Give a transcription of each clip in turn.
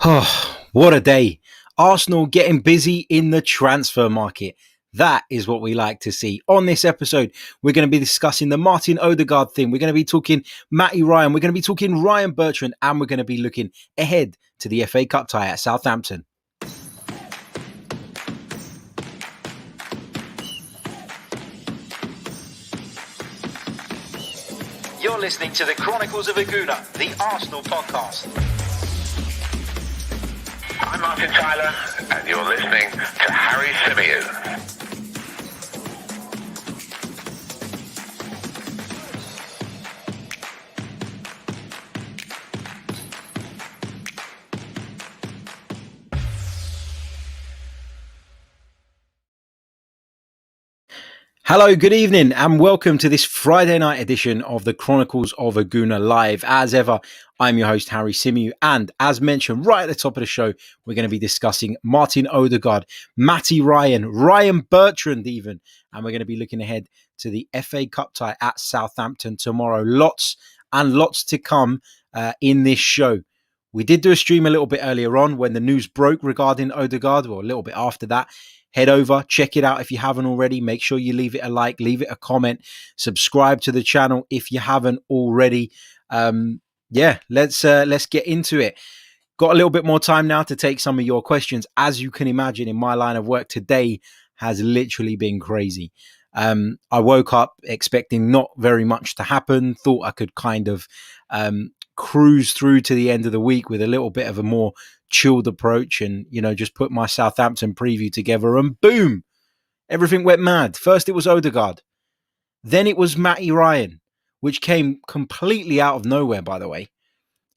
Oh, what a day. Arsenal getting busy in the transfer market. That is what we like to see. On this episode, we're going to be discussing the Martin Odegaard thing. We're going to be talking Matty Ryan. We're going to be talking Ryan Bertrand. And we're going to be looking ahead to the FA Cup tie at Southampton. You're listening to the Chronicles of Gooner, the Arsenal podcast. I'm Martin Tyler, and you're listening to Harry Symeou. Hello, good evening, and welcome to this Friday night edition of the Chronicles of Gooner Live. As ever, I'm your host, Harry Symeou, and as mentioned right at the top of the show, we're going to be discussing Martin Odegaard, Matty Ryan, Ryan Bertrand even, and we're going to be looking ahead to the FA Cup tie at Southampton tomorrow. Lots and lots to come in this show. We did do a stream a little bit earlier on when the news broke regarding Ødegaard, or a little bit after that. Head over, check it out if you haven't already. Make sure you leave it a like, leave it a comment, subscribe to the channel if you haven't already. Let's get into it. Got a little bit more time now to take some of your questions. As you can imagine, in my line of work today has literally been crazy. I woke up expecting not very much to happen. Thought I could kind of cruise through to the end of the week with a little bit of a more chilled approach and, just put my Southampton preview together and boom, everything went mad. First it was Ødegaard. Then it was Matty Ryan, which came completely out of nowhere, by the way.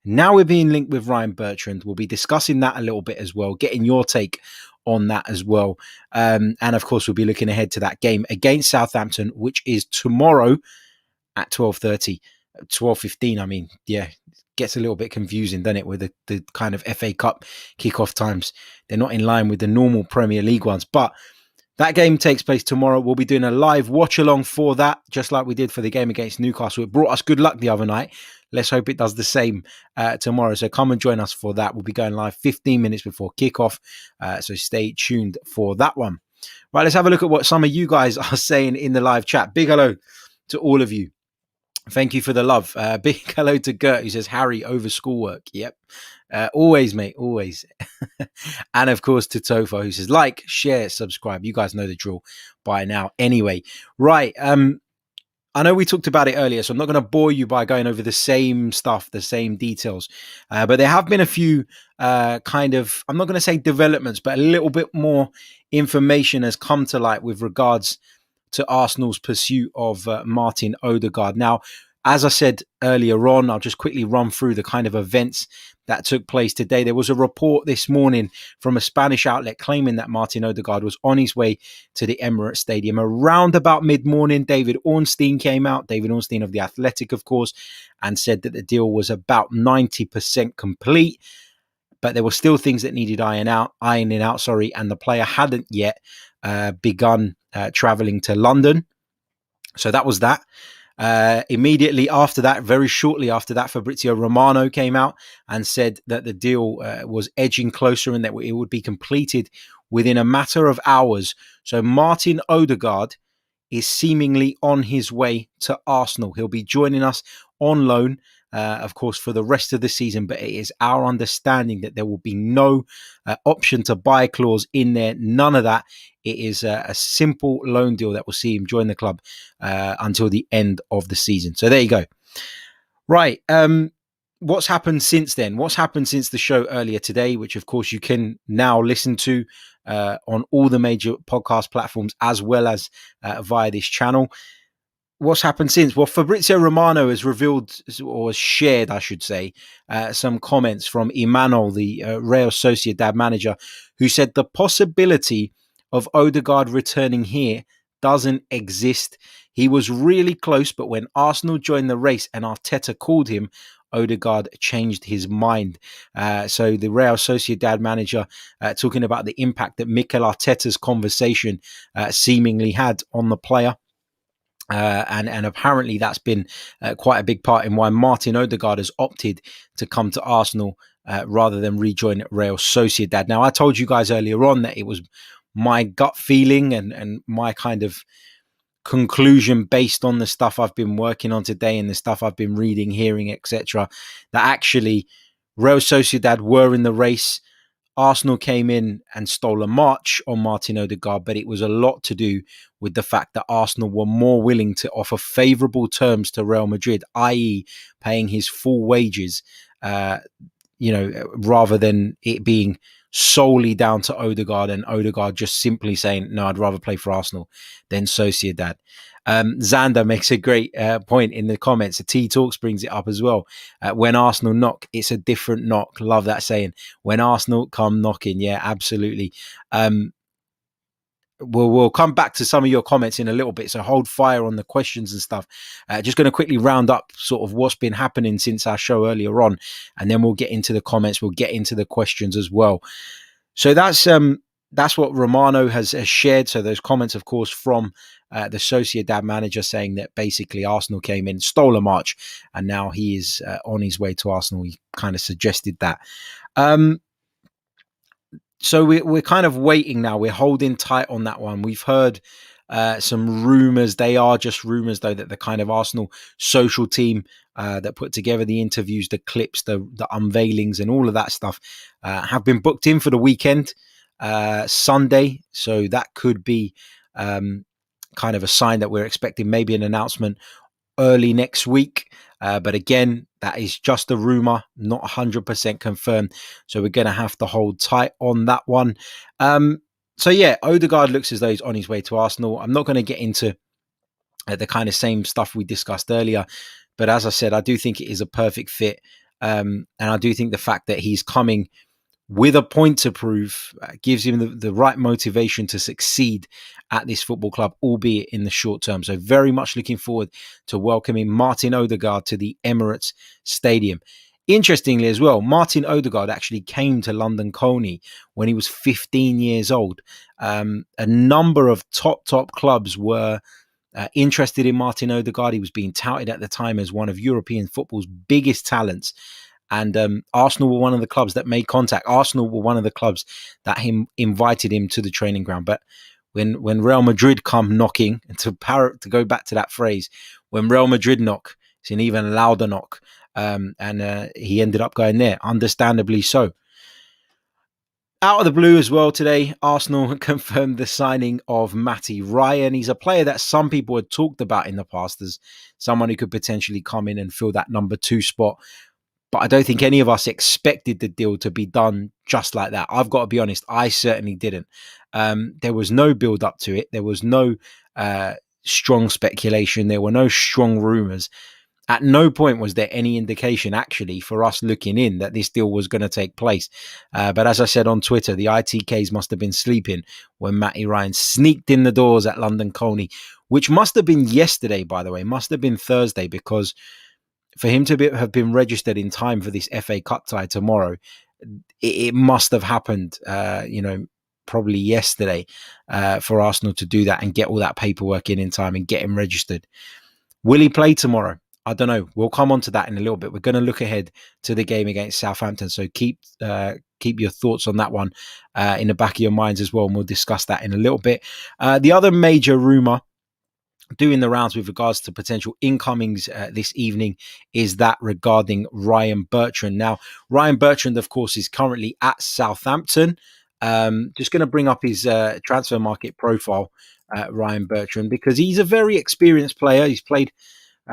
Now we're being linked with Ryan Bertrand. We'll be discussing that a little bit as well, getting your take on that as well. And of course, we'll be looking ahead to that game against Southampton, which is tomorrow at 12:15. Gets a little bit confusing, doesn't it, with the kind of FA Cup kickoff times. They're not in line with the normal Premier League ones, but that game takes place tomorrow. We'll be doing a live watch along for that, just like we did for the game against Newcastle. It brought us good luck the other night. Let's hope it does the same tomorrow. So come and join us for that. We'll be going live 15 minutes before kickoff. So stay tuned for that one. Right, let's have a look at what some of you guys are saying in the live chat. Big hello to all of you. Thank you for the love. Big hello to Gert, who says, Harry, over schoolwork. Yep. Always, mate. Always. And of course to Tofo, who says, like, share, subscribe. You guys know the drill by now. Anyway, right. I know we talked about it earlier, so I'm not going to bore you by going over the same stuff, the same details. But there have been a few I'm not going to say developments, but a little bit more information has come to light with regards to Arsenal's pursuit of Martin Odegaard. Now, as I said earlier on, I'll just quickly run through the kind of events that took place today. There was a report this morning from a Spanish outlet claiming that Martin Odegaard was on his way to the Emirates Stadium. Around about mid-morning, David Ornstein came out, David Ornstein of The Athletic, of course, and said that the deal was about 90% complete, but there were still things that needed ironing out, and the player hadn't yet begun traveling to London. So that was that. Immediately after that, very shortly after that, Fabrizio Romano came out and said that the deal was edging closer and that it would be completed within a matter of hours. So Martin Odegaard is seemingly on his way to Arsenal. He'll be joining us on loan, of course, for the rest of the season, but it is our understanding that there will be no option to buy clause in there. None of that. It is a simple loan deal that will see him join the club until the end of the season. So there you go. Right. What's happened since then? What's happened since the show earlier today, which of course you can now listen to on all the major podcast platforms as well as via this channel. What's happened since? Well, Fabrizio Romano has revealed, or has shared, I should say, some comments from Imanol, the Real Sociedad manager, who said the possibility of Ødegaard returning here doesn't exist. He was really close, but when Arsenal joined the race and Arteta called him, Ødegaard changed his mind. So the Real Sociedad manager talking about the impact that Mikel Arteta's conversation seemingly had on the player. And apparently that's been quite a big part in why Martin Ødegaard has opted to come to Arsenal rather than rejoin Real Sociedad. Now, I told you guys earlier on that it was my gut feeling and my kind of conclusion based on the stuff I've been working on today and the stuff I've been reading, hearing, etc., that actually Real Sociedad were in the race. Arsenal came in and stole a march on Martin Odegaard, but it was a lot to do with the fact that Arsenal were more willing to offer favourable terms to Real Madrid, i.e. paying his full wages, rather than it being solely down to Ødegaard and Ødegaard just simply saying, no, I'd rather play for Arsenal than Sociedad. Xander makes a great point in the comments. The T Talks brings it up as well. When Arsenal knock, it's a different knock. Love that saying. When Arsenal come knocking. Yeah, absolutely. We'll come back to some of your comments in a little bit. So hold fire on the questions and stuff. Just going to quickly round up sort of what's been happening since our show earlier on. And then we'll get into the comments. We'll get into the questions as well. So that's what Romano has shared. So those comments, of course, from the Sociedad manager saying that basically Arsenal came in, stole a march, and now he is on his way to Arsenal. He kind of suggested that. So we're kind of waiting now. We're holding tight on that one. We've heard some rumours. They are just rumours, though, that the kind of Arsenal social team that put together the interviews, the clips, the unveilings and all of that stuff have been booked in for the weekend. Sunday, so that could be kind of a sign that we're expecting maybe an announcement early next week, but again, that is just a rumor, not 100% confirmed, so we're going to have to hold tight on that one. So yeah, Ødegaard looks as though he's on his way to Arsenal. I'm not going to get into the kind of same stuff we discussed earlier, but as I said, I do think it is a perfect fit, and I do think the fact that he's coming with a point to prove gives him the right motivation to succeed at this football club, albeit in the short term. So very much looking forward to welcoming Martin Ødegaard to the Emirates Stadium. Interestingly as well, Martin Ødegaard actually came to London Colney when he was 15 years old. A number of top clubs were interested in Martin Ødegaard. He was being touted at the time as one of European football's biggest talents. And Arsenal were one of the clubs that made contact. Arsenal were one of the clubs that invited him to the training ground. But when Real Madrid come knocking, and to go back to that phrase, when Real Madrid knock, it's an even louder knock. And he ended up going there, understandably so. Out of the blue as well today, Arsenal confirmed the signing of Matty Ryan. He's a player that some people had talked about in the past as someone who could potentially come in and fill that number 2 spot. But I don't think any of us expected the deal to be done just like that. I've got to be honest, I certainly didn't. There was no build up to it. There was no strong speculation. There were no strong rumours. At no point was there any indication actually for us looking in that this deal was going to take place. But as I said on Twitter, the ITKs must have been sleeping when Matty Ryan sneaked in the doors at London Colney, which must have been yesterday, by the way, must have been Thursday, because for him to have been registered in time for this FA Cup tie tomorrow, it must have happened, probably yesterday for Arsenal to do that and get all that paperwork in time and get him registered. Will he play tomorrow? I don't know. We'll come on to that in a little bit. We're going to look ahead to the game against Southampton. So keep your thoughts on that one in the back of your minds as well. And we'll discuss that in a little bit. The other major rumour doing the rounds with regards to potential incomings this evening is that regarding Ryan Bertrand. Now, Ryan Bertrand, of course, is currently at Southampton. Just going to bring up his transfer market profile, Ryan Bertrand, because he's a very experienced player. He's played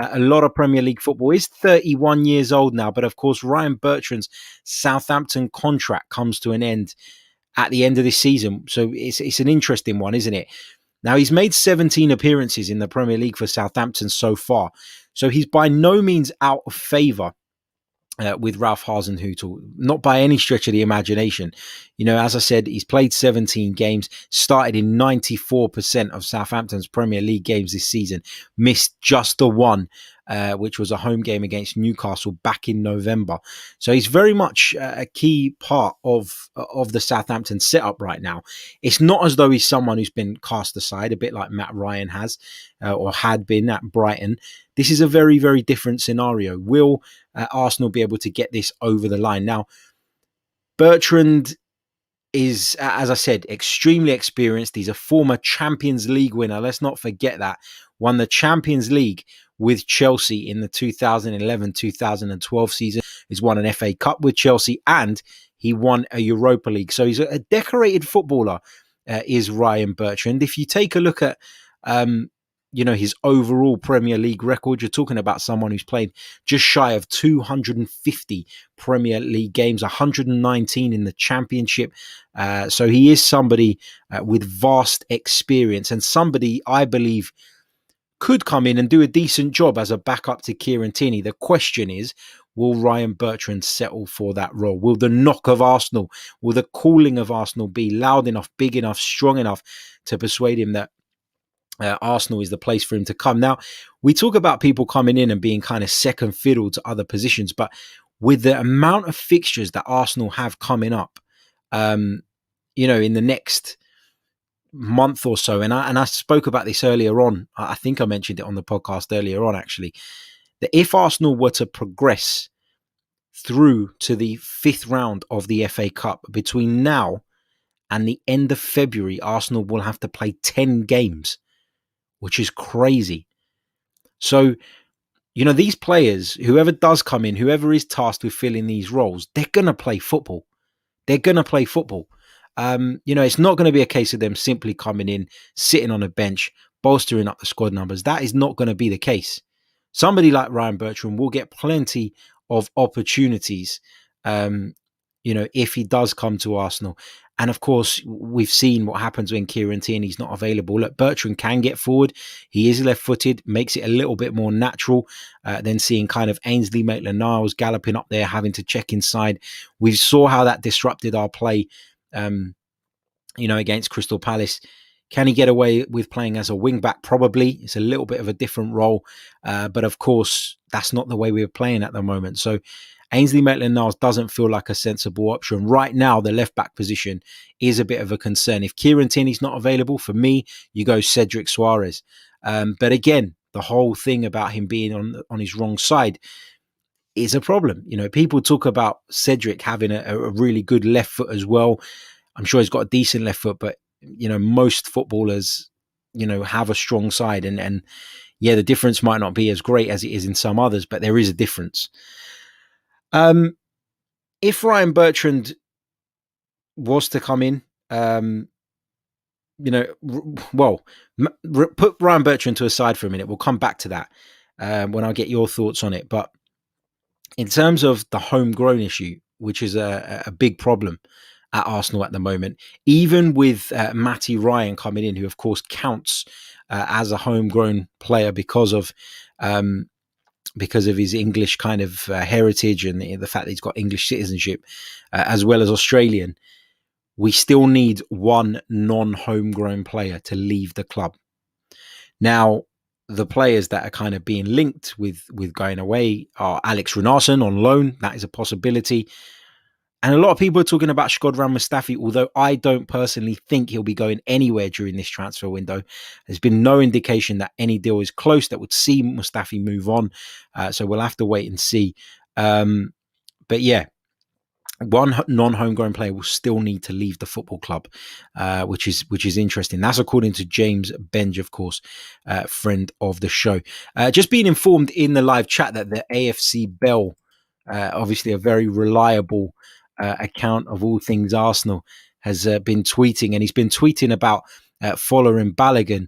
a lot of Premier League football. He's 31 years old now, but of course, Ryan Bertrand's Southampton contract comes to an end at the end of this season. So it's an interesting one, isn't it? Now, he's made 17 appearances in the Premier League for Southampton so far. So he's by no means out of favour with Ralph Hasenhüttl, not by any stretch of the imagination. As I said, he's played 17 games, started in 94% of Southampton's Premier League games this season, missed just the one which was a home game against Newcastle back in November. So he's very much a key part of the Southampton setup right now. It's not as though he's someone who's been cast aside, a bit like Matt Ryan has or had been at Brighton. This is a very, very different scenario. Will Arsenal be able to get this over the line? Now, Bertrand is, as I said, extremely experienced. He's a former Champions League winner. Let's not forget that. Won the Champions League with Chelsea in the 2011-2012 season. He's won an FA Cup with Chelsea and he won a Europa League. So he's a decorated footballer, is Ryan Bertrand. If you take a look at his overall Premier League record, you're talking about someone who's played just shy of 250 Premier League games, 119 in the Championship. So he is somebody with vast experience and somebody I believe could come in and do a decent job as a backup to Kieran Tierney. The question is, will Ryan Bertrand settle for that role? Will the knock of Arsenal, will the calling of Arsenal be loud enough, big enough, strong enough to persuade him that Arsenal is the place for him to come? Now, we talk about people coming in and being kind of second fiddle to other positions, but with the amount of fixtures that Arsenal have coming up, in the next month or so, and I spoke about this earlier on. I think I mentioned it on the podcast earlier on, actually, that if Arsenal were to progress through to the 5th round of the FA Cup between now and the end of February, Arsenal will have to play 10 games, which is crazy. So, these players, whoever does come in, whoever is tasked with filling these roles, they're going to play football. It's not going to be a case of them simply coming in, sitting on a bench, bolstering up the squad numbers. That is not going to be the case. Somebody like Ryan Bertrand will get plenty of opportunities, if he does come to Arsenal. And of course, we've seen what happens when Kieran Tierney's not available. Look, Bertrand can get forward. He is left-footed, makes it a little bit more natural than seeing kind of Ainsley Maitland-Niles galloping up there, having to check inside. We saw how that disrupted our play, against Crystal Palace. Can he get away with playing as a wing-back? Probably. It's a little bit of a different role. But of course, that's not the way we're playing at the moment. So Ainsley Maitland-Niles doesn't feel like a sensible option. Right now, the left-back position is a bit of a concern. If Kieran Tierney's not available, for me, you go Cedric Suarez. But again, the whole thing about him being on his wrong side is a problem. People talk about Cedric having a really good left foot as well. I'm sure he's got a decent left foot, but, most footballers, have a strong side. And the difference might not be as great as it is in some others, but there is a difference. If Ryan Bertrand was to come in, put Ryan Bertrand to a side for a minute. We'll come back to that when I get your thoughts on it. But in terms of the homegrown issue, which is a big problem at Arsenal at the moment, even with Matty Ryan coming in, who of course counts as a homegrown player because of his English kind of heritage and the fact that he's got English citizenship as well as Australian, we still need one non-homegrown player to leave the club. Now, the players that are kind of being linked with going away are Alex Runarsson on loan. That is a possibility. And a lot of people are talking about Shkodran Mustafi, although I don't personally think he'll be going anywhere during this transfer window. There's been no indication that any deal is close that would see Mustafi move on. So we'll have to wait and see. But yeah, one non-homegrown player will still need to leave the football club, which is interesting. That's according to James Benge, of course, friend of the show. Just being informed in the live chat that the AFC Bell, obviously a very reliable account of all things Arsenal, has been tweeting, and he's been tweeting about Fowler and Balogun.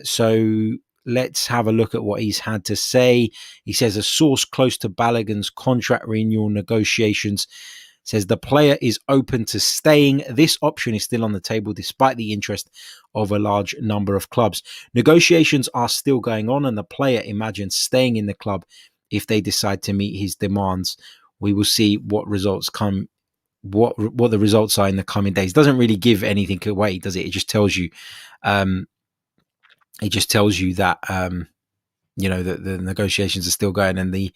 So let's have a look at what he's had to say. He says a source close to Balogun's contract renewal negotiations says the player is open to staying. This option is still on the table despite the interest of a large number of clubs. Negotiations are still going on, and the player imagines staying in the club if they decide to meet his demands. We will see what results come, what the results are in the coming days. Doesn't really give anything away, does it? It just tells you. That the negotiations are still going, and the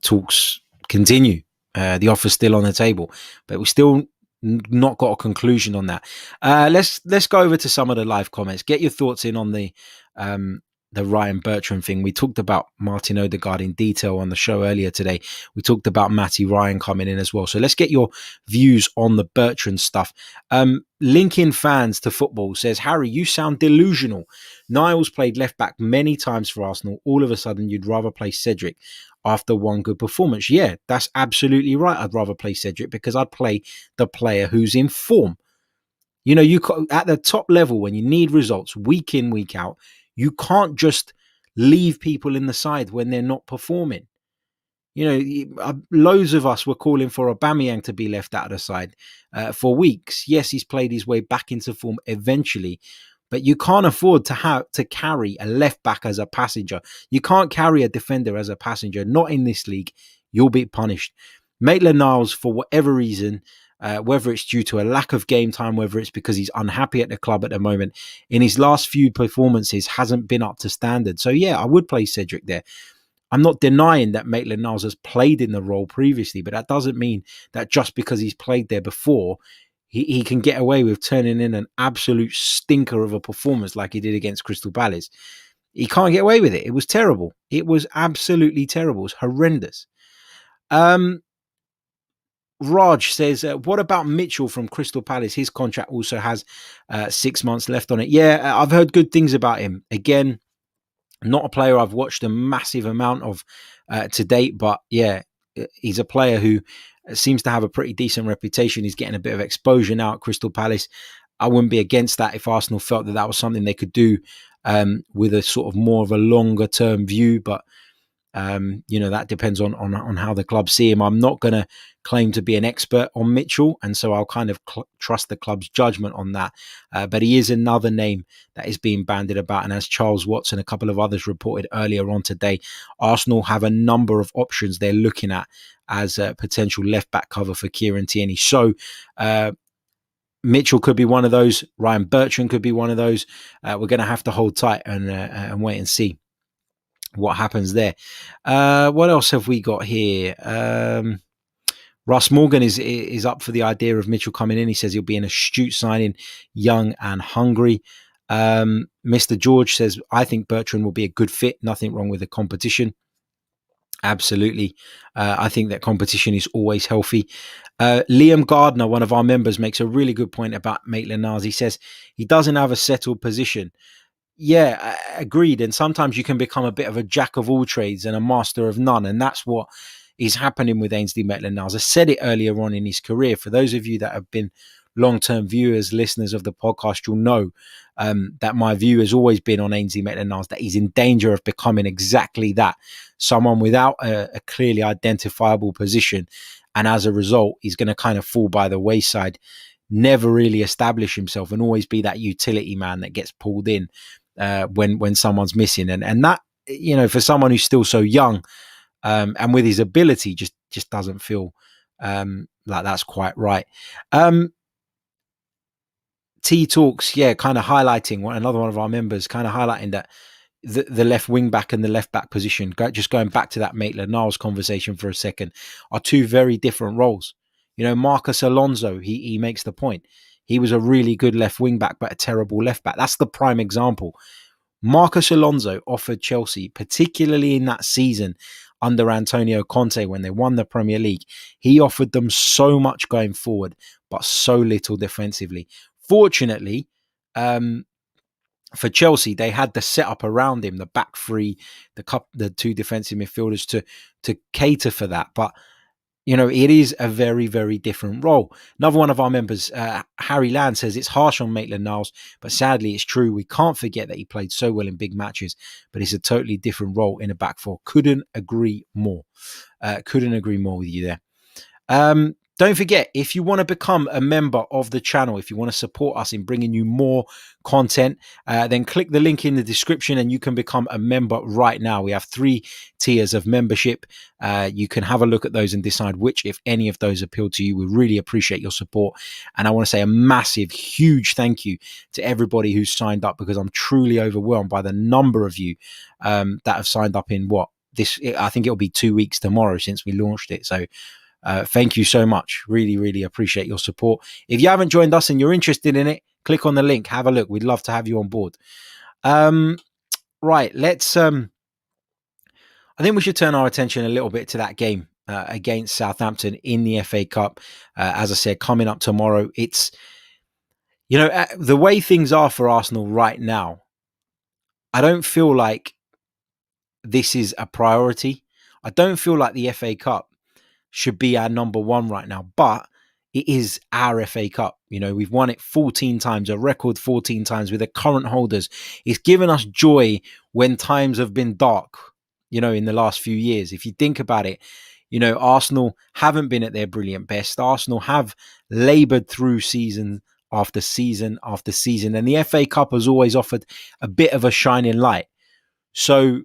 talks continue. The offer's still on the table, but we still not got a conclusion on that. Let's go over to some of the live comments. Get your thoughts in on the Ryan Bertrand thing. We talked about Martin Ødegaard in detail on the show earlier today. We talked about Matty Ryan coming in as well. So let's get your views on the Bertrand stuff. Linking fans to football says, Harry, you sound delusional. Niles played left back many times for Arsenal. All of a sudden, you'd rather play Cedric after one good performance. Yeah, that's absolutely right. I'd rather play Cedric because I'd play the player who's in form. You at the top level, when you need results week in, week out, you can't just leave people in the side when they're not performing. Loads of us were calling for Aubameyang to be left out of the side for weeks. Yes, he's played his way back into form eventually, but you can't afford to carry a left back as a passenger. You can't carry a defender as a passenger. Not in this league. You'll be punished. Maitland-Niles, for whatever reason, whether it's due to a lack of game time, whether it's because he's unhappy at the club at the moment, in his last few performances hasn't been up to standard. So yeah, I would play Cedric there. I'm not denying that Maitland-Niles has played in the role previously, but that doesn't mean that just because he's played there before, he can get away with turning in an absolute stinker of a performance like he did against Crystal Palace. He can't get away with it. It was terrible. It was absolutely terrible. It was horrendous. Raj says, what about Mitchell from Crystal Palace? His contract also has 6 months left on it. Yeah, I've heard good things about him. Again, not a player I've watched a massive amount of to date, but yeah, he's a player who seems to have a pretty decent reputation. He's getting a bit of exposure now at Crystal Palace. I wouldn't be against that if Arsenal felt that was something they could do with a sort of more of a longer term view, but that depends on how the club see him. I'm not going to claim to be an expert on Mitchell, and so I'll kind of trust the club's judgment on that. But he is another name that is being bandied about, and as Charles Watts and a couple of others reported earlier on today, Arsenal have a number of options they're looking at as a potential left-back cover for Kieran Tierney. So Mitchell could be one of those. Ryan Bertrand could be one of those. We're going to have to hold tight and wait and see what happens there. What else have we got here? Russ Morgan is up for the idea of Mitchell coming in. He says he'll be an astute signing, young and hungry. Mr. George says, I think Bertrand will be a good fit. Nothing wrong with the competition. Absolutely. I think that competition is always healthy. Liam Gardner, one of our members, makes a really good point about Maitland-Niles. He says he doesn't have a settled position. Yeah, agreed. And sometimes you can become a bit of a jack of all trades and a master of none. And that's what is happening with Ainsley Maitland-Niles. I said it earlier on in his career. For those of you that have been long-term viewers, listeners of the podcast, you'll know that my view has always been on Ainsley Maitland-Niles, that he's in danger of becoming exactly that, someone without a clearly identifiable position. And as a result, he's going to kind of fall by the wayside, never really establish himself, and always be that utility man that gets pulled in when someone's missing. And that, for someone who's still so young and with his ability, just doesn't feel like that's quite right. T Talks, kind of highlighting another one of our members, kind of highlighting that the left wing back and the left back position, just going back to that Maitland-Niles conversation for a second, are two very different roles. Marcus Alonso, he makes the point. He was a really good left wing back, but a terrible left back. That's the prime example. Marcus Alonso offered Chelsea, particularly in that season under Antonio Conte when they won the Premier League, he offered them so much going forward, but so little defensively. Fortunately, for Chelsea, they had the setup around him, the back three, the two defensive midfielders to cater for that. But it is a very, very different role. Another one of our members, Harry Land, says it's harsh on Maitland-Niles, but sadly it's true. We can't forget that he played so well in big matches, but it's a totally different role in a back four. Couldn't agree more. Couldn't agree more with you there. Don't forget, if you want to become a member of the channel, if you want to support us in bringing you more content, then click the link in the description and you can become a member right now. We have 3 tiers of membership. You can have a look at those and decide which, if any of those appeal to you. We really appreciate your support. And I want to say a massive, huge thank you to everybody who's signed up, because I'm truly overwhelmed by the number of you that have signed up in I think it'll be 2 weeks tomorrow since we launched it. So thank you so much. Really, really appreciate your support. If you haven't joined us and you're interested in it, click on the link. Have a look. We'd love to have you on board. Right. Let's. I think we should turn our attention a little bit to that game against Southampton in the FA Cup. As I said, coming up tomorrow. It's, the way things are for Arsenal right now, I don't feel like this is a priority. I don't feel like the FA Cup should be our number one right now, but it is our FA Cup. We've won it 14 times, a record 14 times with the current holders. It's given us joy when times have been dark, in the last few years. If you think about it, Arsenal haven't been at their brilliant best. Arsenal have laboured through season after season after season, and the FA Cup has always offered a bit of a shining light. So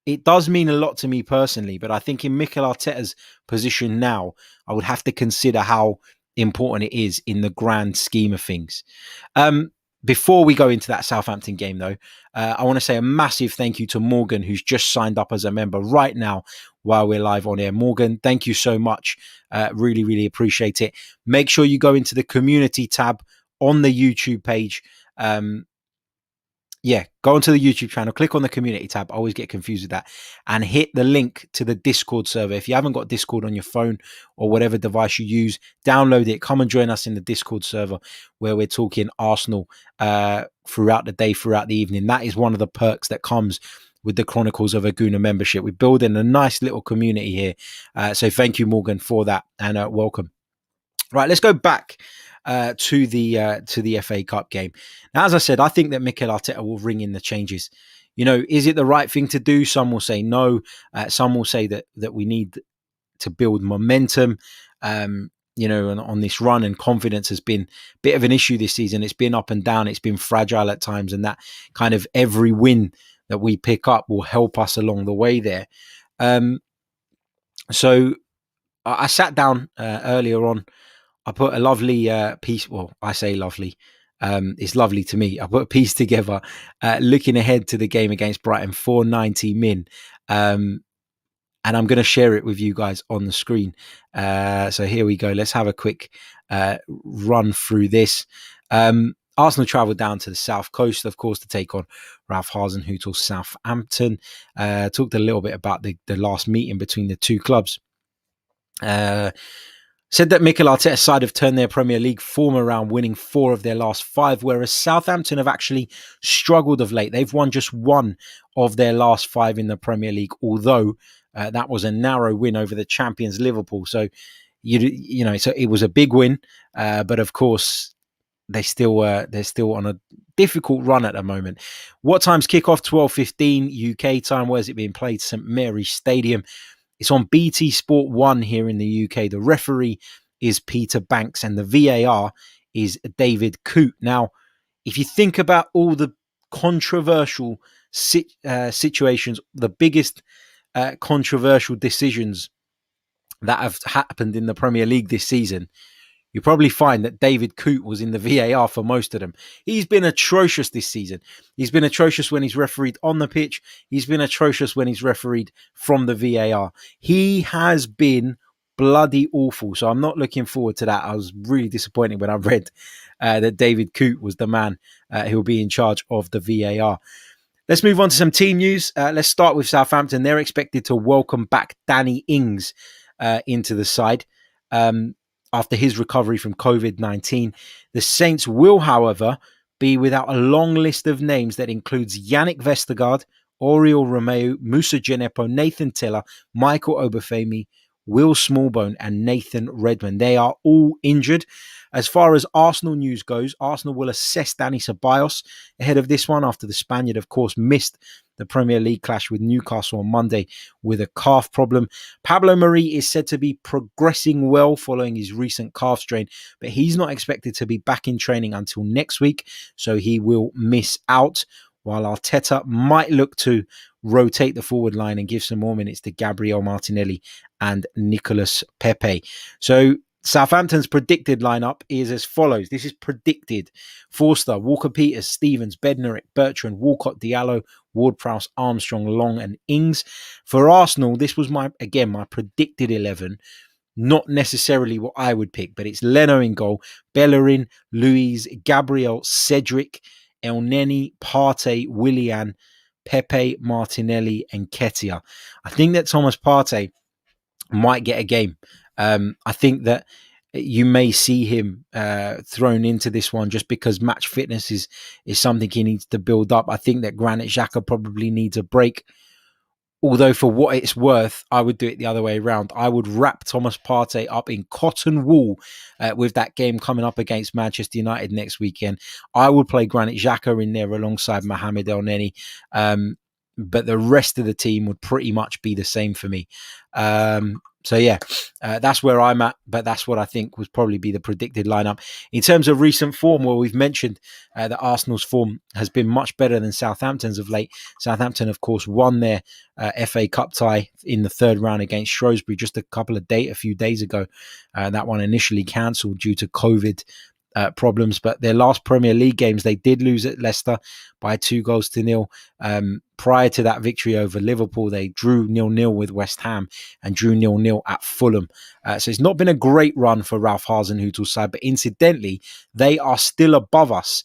it does mean a lot to me personally, but I think in Mikel Arteta's position now, I would have to consider how important it is in the grand scheme of things. Before we go into that Southampton game, though, I want to say a massive thank you to Morgan, who's just signed up as a member right now while we're live on air. Morgan, thank you so much. Really, really appreciate it. Make sure you go into the community tab on the YouTube page. Go onto the YouTube channel, click on the community tab. I always get confused with that, and hit the link to the Discord server. If you haven't got Discord on your phone or whatever device you use, download it. Come and join us in the Discord server where we're talking Arsenal throughout the day, throughout the evening. That is one of the perks that comes with the Chronicles of a Gooner membership. We're building a nice little community here. So thank you, Morgan, for that, and welcome. Right, let's go back to the FA Cup game. Now, as I said, I think that Mikel Arteta will ring in the changes. Is it the right thing to do? Some will say no. Some will say that we need to build momentum. And on this run, and confidence has been a bit of an issue this season. It's been up and down. It's been fragile at times, and that kind of every win that we pick up will help us along the way there. So I sat down earlier on. I put a lovely piece. Well, I say lovely. It's lovely to me. I put a piece together looking ahead to the game against Brighton for 90 min. And I'm going to share it with you guys on the screen. So here we go. Let's have a quick run through this. Arsenal travelled down to the south coast, of course, to take on Ralph Hasenhüttl's Southampton. Talked a little bit about the last meeting between the two clubs. Said that Mikel Arteta's side have turned their Premier League form around, winning 4 of their last 5, whereas Southampton have actually struggled of late. They've won just 1 of their last 5 in the Premier League, although that was a narrow win over the champions Liverpool. So, so it was a big win, but of course they're still on a difficult run at the moment. What time's kickoff? 12:15 UK time. Where's it being played? St Mary's Stadium. It's on BT Sport 1 here in the UK. The referee is Peter Banks and the VAR is David Coote. Now, if you think about all the controversial situations, the biggest controversial decisions that have happened in the Premier League this season, you probably find that David Coote was in the VAR for most of them. He's been atrocious this season. He's been atrocious when he's refereed on the pitch. He's been atrocious when he's refereed from the VAR. He has been bloody awful. So I'm not looking forward to that. I was really disappointed when I read that David Coote was the man who will be in charge of the VAR. Let's move on to some team news. Let's start with Southampton. They're expected to welcome back Danny Ings into the side. After his recovery from COVID-19. The Saints will, however, be without a long list of names that includes Yannick Vestergaard, Oriol Romeu, Moussa Djenepo, Nathan Tiller, Michael Obafemi, Will Smallbone, and Nathan Redmond. They are all injured. As far as Arsenal news goes, Arsenal will assess Dani Ceballos ahead of this one after the Spaniard, of course, missed the Premier League clash with Newcastle on Monday with a calf problem. Pablo Mari is said to be progressing well following his recent calf strain, but he's not expected to be back in training until next week, so he will miss out, while Arteta might look to rotate the forward line and give some more minutes to Gabriel Martinelli and Nicolas Pepe. So Southampton's predicted lineup is as follows. This is predicted. Forster, Walker-Peters, Stevens, Bednarek, Bertrand, Walcott, Diallo, Ward-Prowse, Armstrong, Long and Ings. For Arsenal, this was my predicted 11. Not necessarily what I would pick, but it's Leno in goal, Bellerin, Luiz, Gabriel, Cedric, Elneny, Partey, Willian, Pepe, Martinelli and Ketia. I think that Thomas Partey might get a game. I think that you may see him thrown into this one just because match fitness is something he needs to build up. I think that Granit Xhaka probably needs a break. Although for what it's worth, I would do it the other way around. I would wrap Thomas Partey up in cotton wool with that game coming up against Manchester United next weekend. I would play Granit Xhaka in there alongside Mohamed Elneny. But the rest of the team would pretty much be the same for me. So yeah, that's where I'm at, but that's what I think would probably be the predicted lineup. In terms of recent form, well, we've mentioned that Arsenal's form has been much better than Southampton's of late. Southampton, of course, won their FA Cup tie in the third round against Shrewsbury just a few days ago. That one initially cancelled due to COVID problems, but their last Premier League games they did lose at Leicester by 2-0. Prior to that victory over Liverpool, they drew 0-0 with West Ham and drew 0-0 at Fulham. So it's not been a great run for Ralph Hasenhüttl's side, but incidentally, they are still above us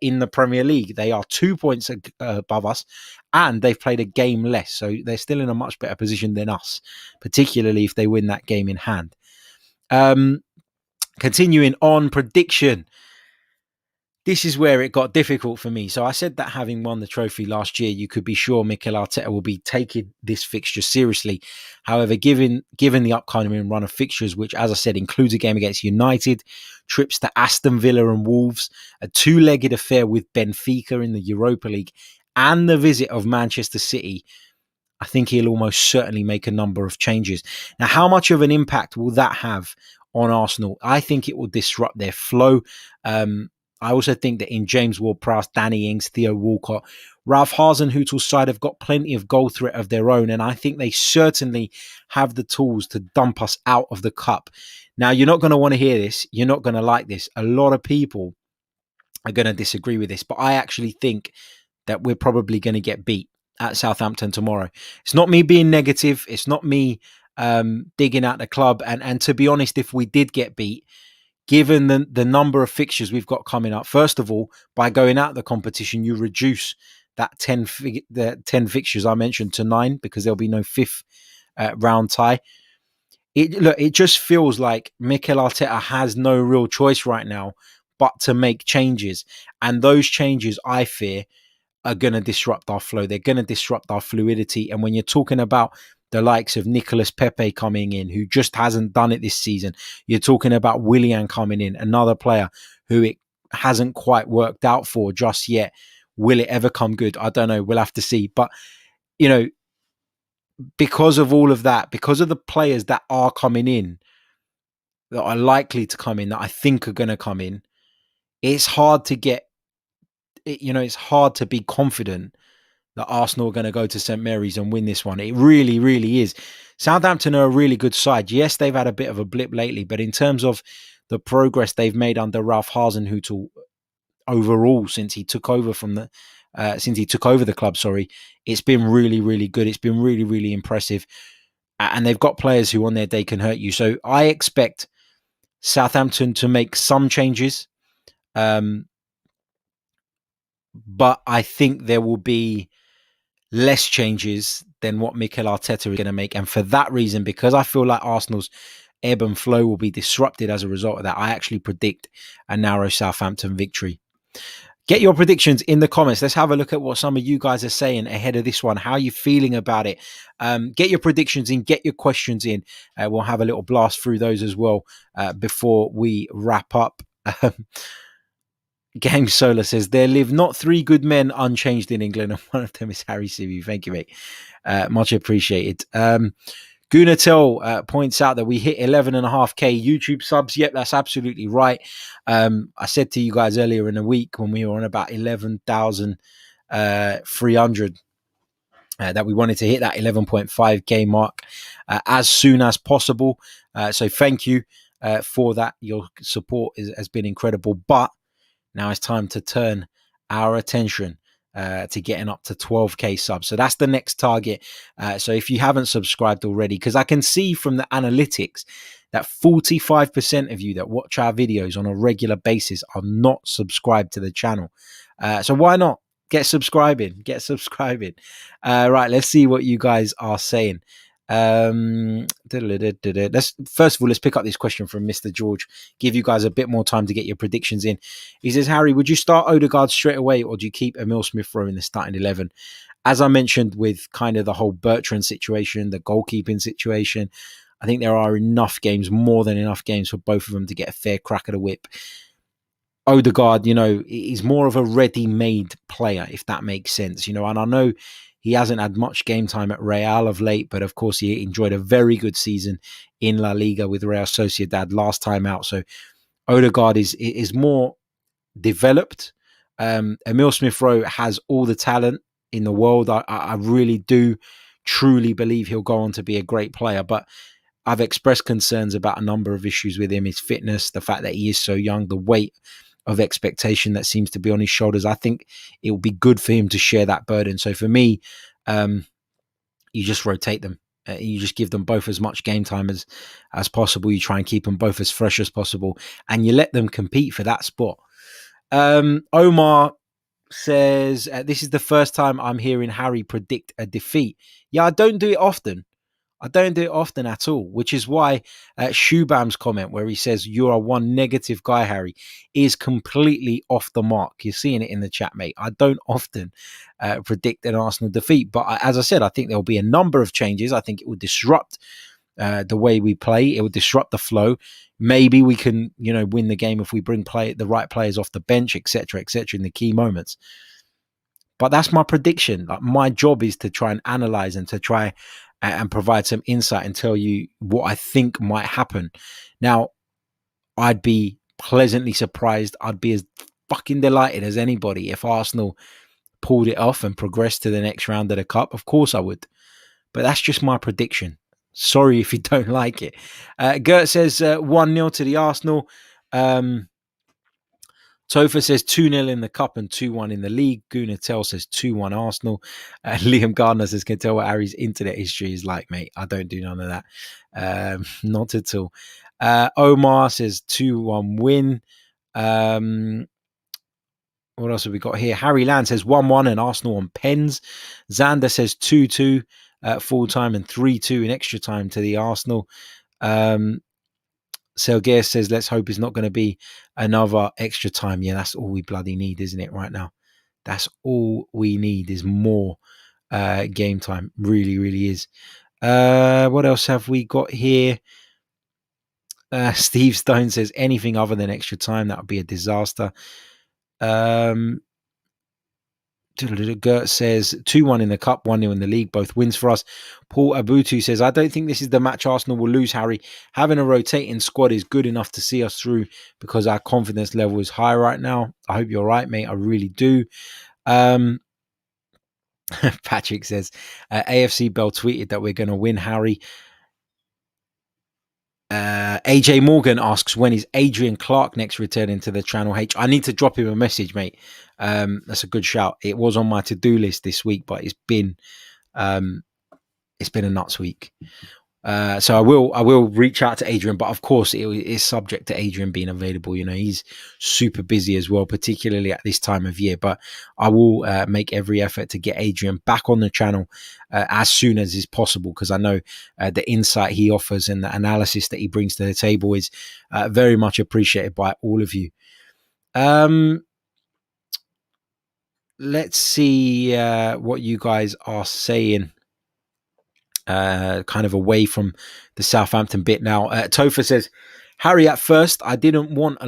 in the Premier League. They are 2 points above us, and they've played a game less, so they're still in a much better position than us, particularly if they win that game in hand. Continuing on, prediction. This is where it got difficult for me. So I said that having won the trophy last year, you could be sure Mikel Arteta will be taking this fixture seriously. However, given the upcoming run of fixtures, which, as I said, includes a game against United, trips to Aston Villa and Wolves, a two-legged affair with Benfica in the Europa League, and the visit of Manchester City, I think he'll almost certainly make a number of changes. Now, how much of an impact will that have on Arsenal? I think it will disrupt their flow. I also think that in James Ward-Prowse, Danny Ings, Theo Walcott, Ralph Hasenhüttl's side have got plenty of goal threat of their own, and I think they certainly have the tools to dump us out of the cup. Now, you're not going to want to hear this. You're not going to like this. A lot of people are going to disagree with this, but I actually think that we're probably going to get beat at Southampton tomorrow. It's not me being negative. It's not me digging at the club. And to be honest, if we did get beat, given the number of fixtures we've got coming up, first of all, by going out of the competition, you reduce that 10 fixtures I mentioned to 9 because there'll be no fifth round tie. It just feels like Mikel Arteta has no real choice right now but to make changes. And those changes, I fear, are going to disrupt our flow. They're going to disrupt our fluidity. And when you're talking about the likes of Nicolas Pepe coming in, who just hasn't done it this season. You're talking about Willian coming in, another player who it hasn't quite worked out for just yet. Will it ever come good? I don't know. We'll have to see. But, because of all of that, because of the players that are coming in, that are likely to come in, that I think are going to come in, it's hard to it's hard to be confident that Arsenal are going to go to St Mary's and win this one. It really, really is. Southampton are a really good side. Yes, they've had a bit of a blip lately, but in terms of the progress they've made under Ralph Hasenhüttl overall since he took over the club, it's been really, really good. It's been really, really impressive. And they've got players who on their day can hurt you. So I expect Southampton to make some changes. But I think there will be less changes than what Mikel Arteta is going to make. And for that reason, because I feel like Arsenal's ebb and flow will be disrupted as a result of that, I actually predict a narrow Southampton victory. Get your predictions in the comments. Let's have a look at what some of you guys are saying ahead of this one. How are you feeling about it? Get your predictions in, get your questions in. We'll have a little blast through those as well before we wrap up Um, Game Solar says, there live not three good men unchanged in England, and one of them is Harry Symeou. Thank you, mate. Much appreciated. Gooner points out that we hit 11.5k YouTube subs. Yep, that's absolutely right. I said to you guys earlier in the week when we were on about 11,300 that we wanted to hit that 11.5k mark as soon as possible. So thank you for that. Your support has been incredible. But now it's time to turn our attention to getting up to 12k subs. So that's the next target. So if you haven't subscribed already, because I can see from the analytics that 45% of you that watch our videos on a regular basis are not subscribed to the channel. So why not get subscribing? Right, let's see what you guys are saying. Let's first of all, let's pick up this question from Mr. George, give you guys a bit more time to get your predictions in. He says, Harry, would you start Ødegaard straight away, or do you keep Emil Smith-Rowe in the starting 11? As I mentioned with kind of the whole Bertrand situation, the goalkeeping situation, I think there are enough games, more than enough games for both of them to get a fair crack at the whip. Ødegaard, is more of a ready-made player, if that makes sense, and I know he hasn't had much game time at Real of late, but of course he enjoyed a very good season in La Liga with Real Sociedad last time out. So Ødegaard is more developed. Emil Smith-Rowe has all the talent in the world. I really do truly believe he'll go on to be a great player, but I've expressed concerns about a number of issues with him, his fitness, the fact that he is so young, the weight of expectation that seems to be on his shoulders. I think it will be good for him to share that burden. So for me, you just rotate them. You just give them both as much game time as possible. You try and keep them both as fresh as possible, and you let them compete for that spot. Omar says, this is the first time I'm hearing Harry predict a defeat. Yeah, I don't do it often. At all, which is why Shubam's comment where he says, you are one negative guy, Harry, is completely off the mark. You're seeing it in the chat, mate. I don't often predict an Arsenal defeat. But as I said, I think there'll be a number of changes. I think it will disrupt the way we play. It will disrupt the flow. Maybe we can, win the game if we bring the right players off the bench, etc., in the key moments. But that's my prediction. Like, my job is to try and analyze and to try and provide some insight and tell you what I think might happen. Now, I'd be pleasantly surprised. I'd be as fucking delighted as anybody if Arsenal pulled it off and progressed to the next round of the Cup. Of course I would. But that's just my prediction. Sorry if you don't like it. Gert says 1-0 to the Arsenal. Topher says 2-0 in the Cup and 2-1 in the league. Gooner says 2-1 Arsenal. Liam Gardner says, can tell what Harry's internet history is like, mate. I don't do none of that. Not at all. Omar says 2-1 win. What else have we got here? Harry Land says 1-1 and Arsenal on pens. Xander says 2-2 full time and 3-2 in extra time to the Arsenal. Selgear says, let's hope it's not going to be another extra time. Yeah, that's all we bloody need, isn't it, right now? That's all we need is more game time. Really, really is. What else have we got here? Steve Stone says, anything other than extra time, that would be a disaster. Gert says 2-1 in the Cup, 1-0 in the league, both wins for us. Paul Abutu says, I don't think this is the match Arsenal will lose, Harry. Having a rotating squad is good enough to see us through because our confidence level is high right now. I hope you're right, mate. I really do. Patrick says, AFC Bell tweeted that we're going to win, Harry. AJ Morgan asks, when is Adrian Clark next returning to the Channel H? I need to drop him a message, mate. That's a good shout. It was on my to-do list this week, but it's been a nuts week. So I will reach out to Adrian, but of course it is subject to Adrian being available. He's super busy as well, particularly at this time of year, but I will make every effort to get Adrian back on the channel as soon as is possible, because I know the insight he offers and the analysis that he brings to the table is very much appreciated by all of you. Let's see what you guys are saying. Kind of away from the Southampton bit now. Topher says, Harry, at first, I didn't want a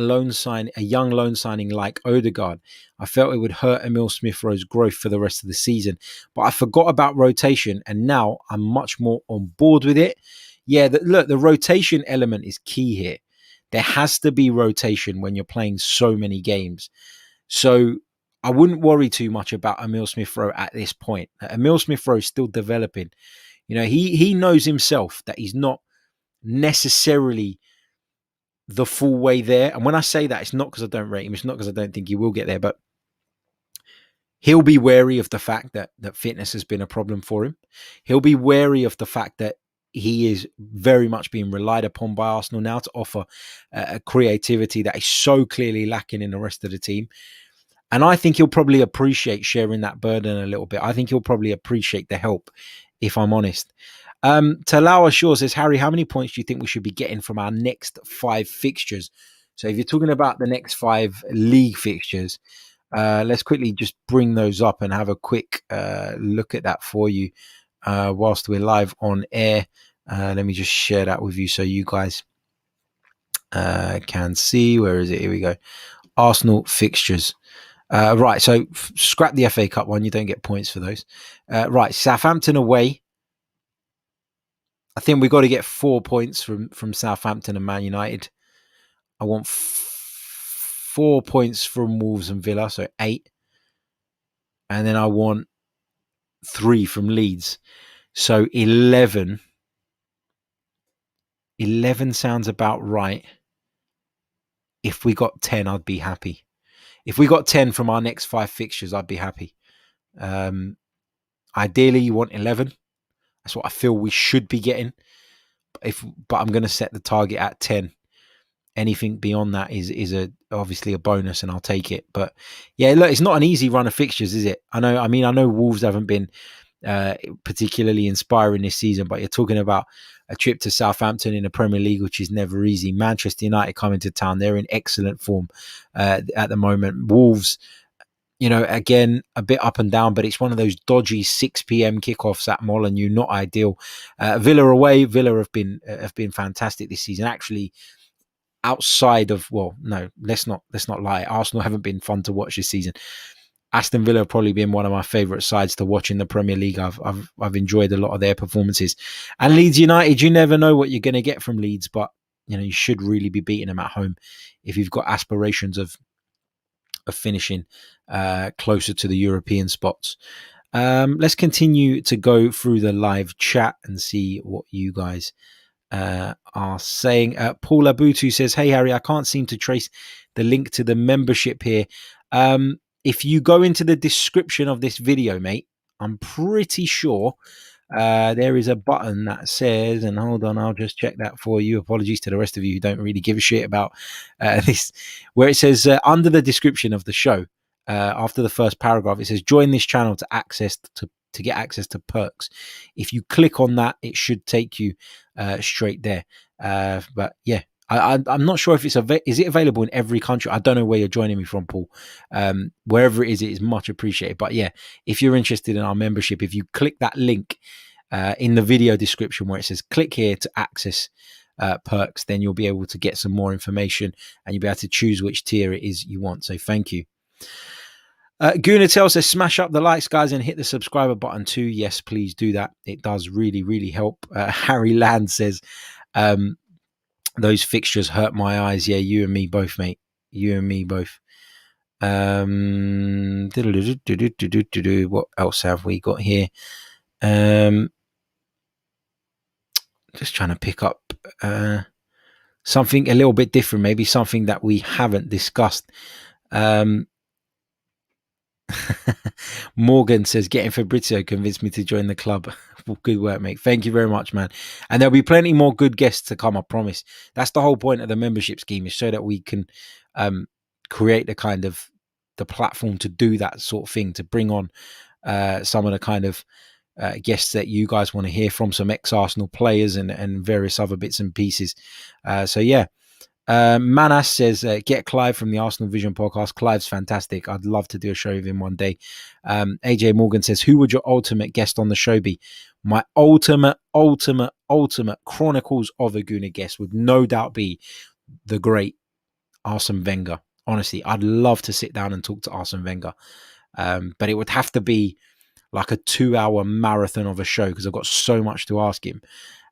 young loan signing like Ødegaard. I felt it would hurt Emil Smith-Rowe's growth for the rest of the season. But I forgot about rotation, and now I'm much more on board with it. Yeah, look, the rotation element is key here. There has to be rotation when you're playing so many games. So I wouldn't worry too much about Emil Smith-Rowe at this point. Emil Smith-Rowe is still developing. You know, he knows himself that he's not necessarily the full way there. And when I say that, it's not because I don't rate him. It's not because I don't think he will get there. But he'll be wary of the fact that fitness has been a problem for him. He'll be wary of the fact that he is very much being relied upon by Arsenal now to offer a creativity that is so clearly lacking in the rest of the team. And I think he'll probably appreciate sharing that burden a little bit. I think he'll probably appreciate the help, if I'm honest. Talawa Shaw says, Harry, how many points do you think we should be getting from our next 5 fixtures? So if you're talking about the next 5 league fixtures, let's quickly just bring those up and have a quick look at that for you whilst we're live on air. Let me just share that with you so you guys can see. Where is it? Here we go. Arsenal fixtures. Right, so scrap the FA Cup one. You don't get points for those. Right, Southampton away. I think we've got to get 4 points from Southampton and Man United. I want 4 points from Wolves and Villa, so 8. And then I want 3 from Leeds. So 11. 11 sounds about right. If we got 10, I'd be happy. If we got 10 from our next 5 fixtures, I'd be happy. Ideally, you want 11. That's what I feel we should be getting. But I'm going to set the target at 10. Anything beyond that is obviously a bonus, and I'll take it. But yeah, look, it's not an easy run of fixtures, is it? I know Wolves haven't been particularly inspiring this season, but you're talking about a trip to Southampton in the Premier League, which is never easy. Manchester United coming to town. They're in excellent form at the moment. Wolves, you know, again, a bit up and down, but it's one of those dodgy 6 p.m. kickoffs at Molineux, not ideal. Villa away. Villa have been fantastic this season. Actually, outside of, well, no, let's not lie. Arsenal haven't been fun to watch this season. Aston Villa have probably been one of my favourite sides to watch in the Premier League. I've enjoyed a lot of their performances. And Leeds United, you never know what you're going to get from Leeds, but you know you should really be beating them at home if you've got aspirations of finishing closer to the European spots. Let's continue to go through the live chat and see what you guys are saying. Paul Abutu says, hey Harry, I can't seem to trace the link to the membership here. If you go into the description of this video, mate, I'm pretty sure there is a button that says, and hold on, I'll just check that for you. Apologies to the rest of you who don't really give a shit about this, where it says under the description of the show, after the first paragraph, it says join this channel to get access to perks. If you click on that, it should take you straight there. But yeah, I'm not sure if is it available in every country. I don't know where you're joining me from, Paul. Wherever it is much appreciated. But yeah, if you're interested in our membership, if you click that link in the video description where it says click here to access perks, then you'll be able to get some more information and you'll be able to choose which tier it is you want. So thank you. Gooner tells us smash up the likes, guys, and hit the subscriber button too. Yes, please do that. It does really, really help. Harry Land says, those fixtures hurt my eyes. Yeah, you and me both, mate. You and me both. What else have we got here? Just trying to pick up something a little bit different, maybe something that we haven't discussed. Morgan says getting Fabrizio convinced me to join the club. Well, good work, mate. Thank you very much, man. And there'll be plenty more good guests to come, I promise. That's the whole point of the membership scheme, is so that we can create the platform to do that sort of thing, to bring on some of the kind of guests that you guys want to hear from, some ex-Arsenal players and various other bits and pieces. So yeah. Manas says, get Clive from the Arsenal Vision podcast. Clive's fantastic. I'd love to do a show with him one day. AJ Morgan says, who would your ultimate guest on the show be? My ultimate Chronicles of a Gooner guest would no doubt be the great Arsene Wenger. Honestly, I'd love to sit down and talk to Arsene Wenger. But it would have to be like a 2-hour marathon of a show because I've got so much to ask him.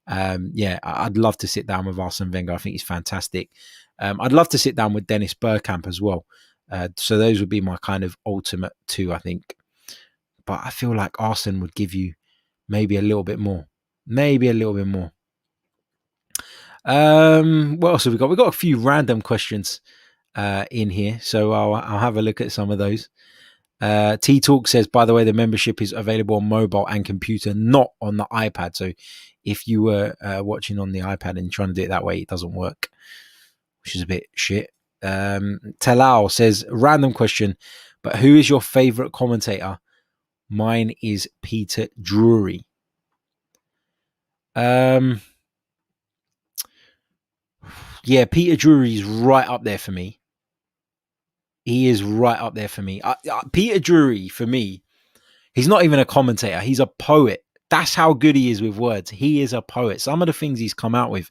I'd love to sit down with Arsene Wenger. I think he's fantastic. I'd love to sit down with Dennis Bergkamp as well. So those would be my kind of ultimate two, I think. But I feel like Arsene would give you maybe a little bit more. Maybe a little bit more. What else have we got? We've got a few random questions in here. So I'll have a look at some of those. T-Talk says, by the way, the membership is available on mobile and computer, not on the iPad. So if you were watching on the iPad and trying to do it that way, it doesn't work, which is a bit shit. Talal says, random question, but who is your favourite commentator? Mine is Peter Drury. Yeah, Peter Drury is right up there for me. He is right up there for me. Peter Drury, for me, he's not even a commentator. He's a poet. That's how good he is with words. He is a poet. Some of the things he's come out with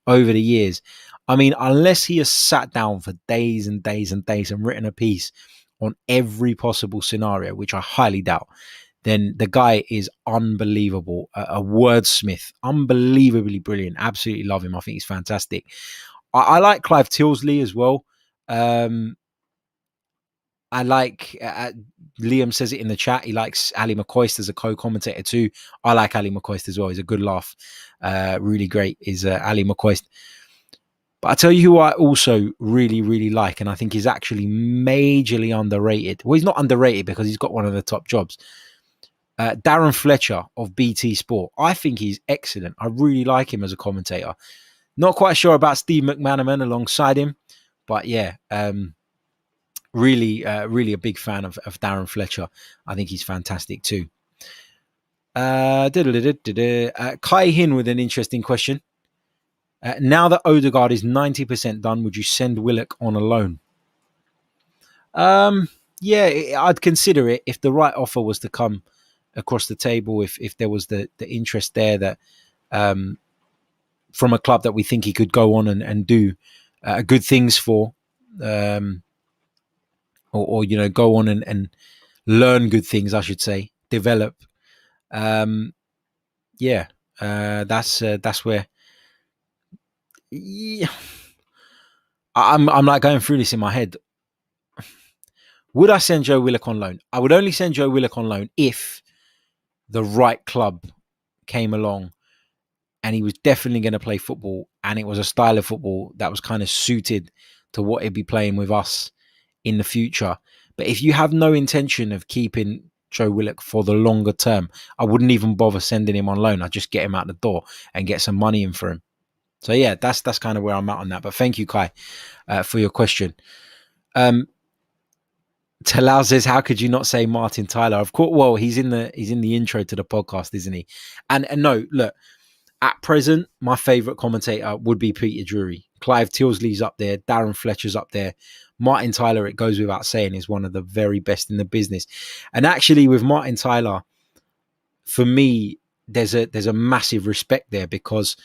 over the years, I mean, unless he has sat down for days and days and days and written a piece on every possible scenario, which I highly doubt, then the guy is unbelievable. A wordsmith, unbelievably brilliant. Absolutely love him. I think he's fantastic. I like Clive Tilsley as well. I like, Liam says it in the chat, he likes Ali McCoist as a co-commentator too. I like Ali McCoist as well. He's a good laugh. Really great is Ali McCoist. But I tell you who I also really, really like, and I think he's actually majorly underrated. Well, he's not underrated because he's got one of the top jobs. Darren Fletcher of BT Sport. I think he's excellent. I really like him as a commentator. Not quite sure about Steve McManaman alongside him, but yeah, really a big fan of Darren Fletcher. I think he's fantastic too. Kai Hin with an interesting question. Now that Ødegaard is 90% done, would you send Willock on a loan? Yeah, I'd consider it if the right offer was to come across the table, if there was the interest there that from a club that we think he could go on and do good things for, or you know, go on and learn good things, I should say, develop. That's where. Yeah, I'm like going through this in my head. Would I send Joe Willock on loan? I would only send Joe Willock on loan if the right club came along and he was definitely going to play football, and it was a style of football that was kind of suited to what he'd be playing with us in the future. But if you have no intention of keeping Joe Willock for the longer term, I wouldn't even bother sending him on loan. I'd just get him out the door and get some money in for him. So yeah, that's kind of where I'm at on that. But thank you, Kai, for your question. Talal says, "How could you not say Martin Tyler?" Of course, well, he's in the intro to the podcast, isn't he? And no, look, at present, my favourite commentator would be Peter Drury. Clive Tilsley's up there. Darren Fletcher's up there. Martin Tyler, it goes without saying, is one of the very best in the business. And actually, with Martin Tyler, for me, there's a massive respect there, because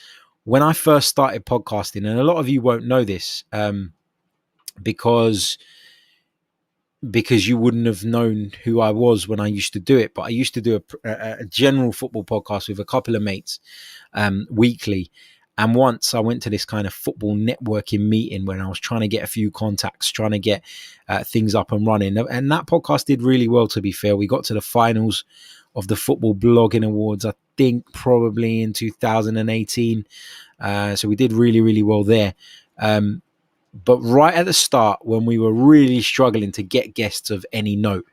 when I first started podcasting, and a lot of you won't know this, because you wouldn't have known who I was when I used to do it, but I used to do a general football podcast with a couple of mates weekly. And once I went to this kind of football networking meeting when I was trying to get a few contacts, trying to get things up and running. And that podcast did really well, to be fair. We got to the finals of the Football Blogging Awards, I think probably in 2018. So we did really, really well there. But right at the start, when we were really struggling to get guests of any note,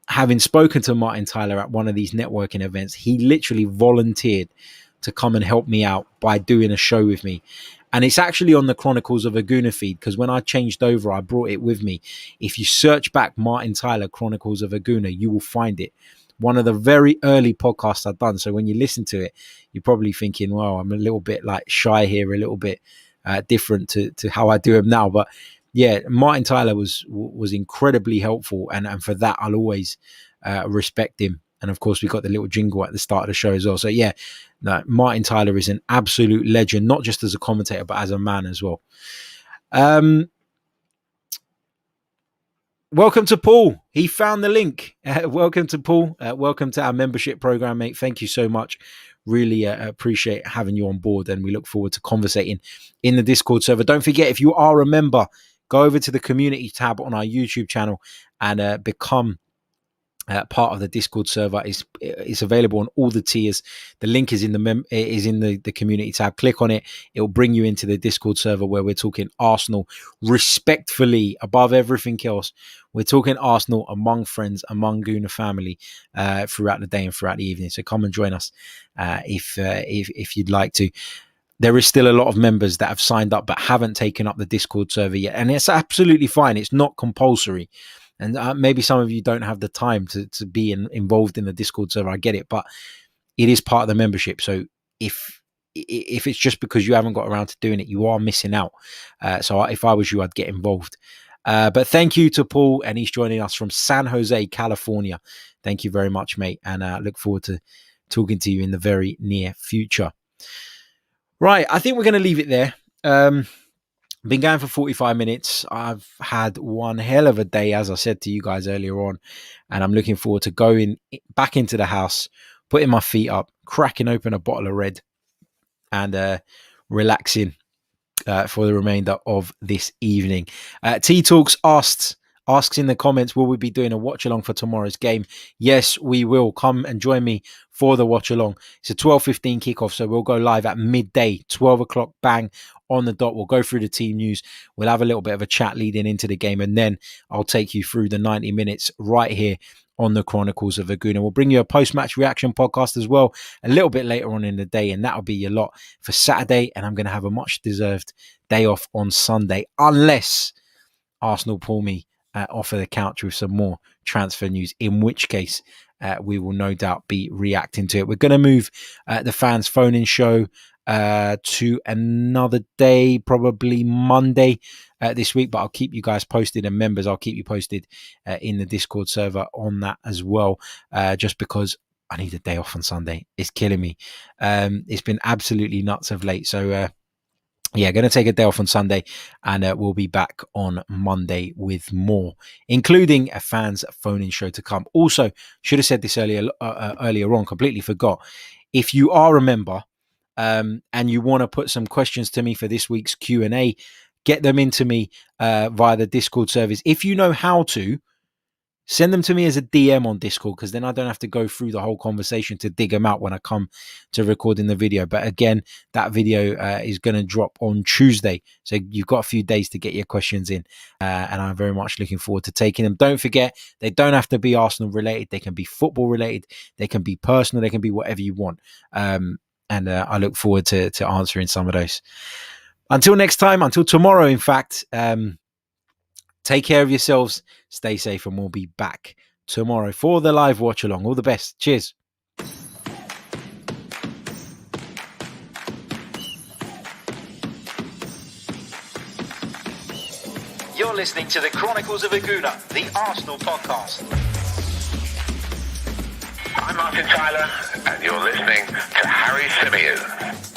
having spoken to Martin Tyler at one of these networking events, he literally volunteered to come and help me out by doing a show with me. And it's actually on the Chronicles of a Gooner feed, because when I changed over, I brought it with me. If you search back Martin Tyler Chronicles of a Gooner, you will find it. One of the very early podcasts I've done. So when you listen to it, you're probably thinking, well, I'm a little bit like shy here, a little bit different to how I do him now. But yeah, Martin Tyler was incredibly helpful. And for that, I'll always respect him. And of course, we got the little jingle at the start of the show as well. So yeah, no, Martin Tyler is an absolute legend, not just as a commentator, but as a man as well. Welcome to Paul. He found the link. Welcome to Paul. Welcome to our membership program, mate. Thank you so much. Really appreciate having you on board, and we look forward to conversating in the Discord server. Don't forget, if you are a member, go over to the community tab on our YouTube channel and become part of the Discord server. Is available on all the tiers. The link is in the community tab. Click on it. It will bring you into the Discord server where we're talking Arsenal respectfully above everything else. We're talking Arsenal among friends, among Gooner family throughout the day and throughout the evening. So come and join us if you'd like to. There is still a lot of members that have signed up but haven't taken up the Discord server yet, and it's absolutely fine. It's not compulsory. And maybe some of you don't have the time to be involved in the Discord server. I get it, but it is part of the membership. So if it's just because you haven't got around to doing it, you are missing out. So if I was you, I'd get involved. But thank you to Paul, and he's joining us from San Jose, California. Thank you very much, mate. And I look forward to talking to you in the very near future. Right, I think we're going to leave it there. Been going for 45 minutes. I've had one hell of a day, as I said to you guys earlier on, and I'm looking forward to going back into the house, putting my feet up, cracking open a bottle of red, and relaxing for the remainder of this evening. T Talks asks in the comments, will we be doing a watch along for tomorrow's game? Yes, we will. Come and join me for the watch along. It's a 12:15 kickoff, so we'll go live at midday, 12 o'clock, bang on the dot. We'll go through the team news. We'll have a little bit of a chat leading into the game, and then I'll take you through the 90 minutes right here on the Chronicles of Gooner. We'll bring you a post-match reaction podcast as well a little bit later on in the day, and that'll be your lot for Saturday. And I'm going to have a much-deserved day off on Sunday, unless Arsenal pull me off of the couch with some more transfer news, in which case we will no doubt be reacting to it. We're going to move the fans phone-in show to another day, probably Monday this week, but I'll keep you guys posted, and members, I'll keep you posted in the Discord server on that as well, just because I need a day off on Sunday. It's killing me. It's been absolutely nuts of late. So yeah, going to take a day off on Sunday, and we'll be back on Monday with more, including a fans phone-in show to come. Also, should have said this earlier on, completely forgot. If you are a member and you want to put some questions to me for this week's Q&A, get them into me via the Discord service. If you know how to, send them to me as a DM on Discord, because then I don't have to go through the whole conversation to dig them out when I come to recording the video. But again, that video is going to drop on Tuesday. So you've got a few days to get your questions in. And I'm very much looking forward to taking them. Don't forget, they don't have to be Arsenal related. They can be football related. They can be personal. They can be whatever you want. And I look forward to answering some of those. Until next time, until tomorrow, in fact, take care of yourselves, stay safe, and we'll be back tomorrow for the live watch along. All the best. Cheers. You're listening to the Chronicles of Gooner, the Arsenal podcast. I'm Martin Tyler, and you're listening to Harry Symeou.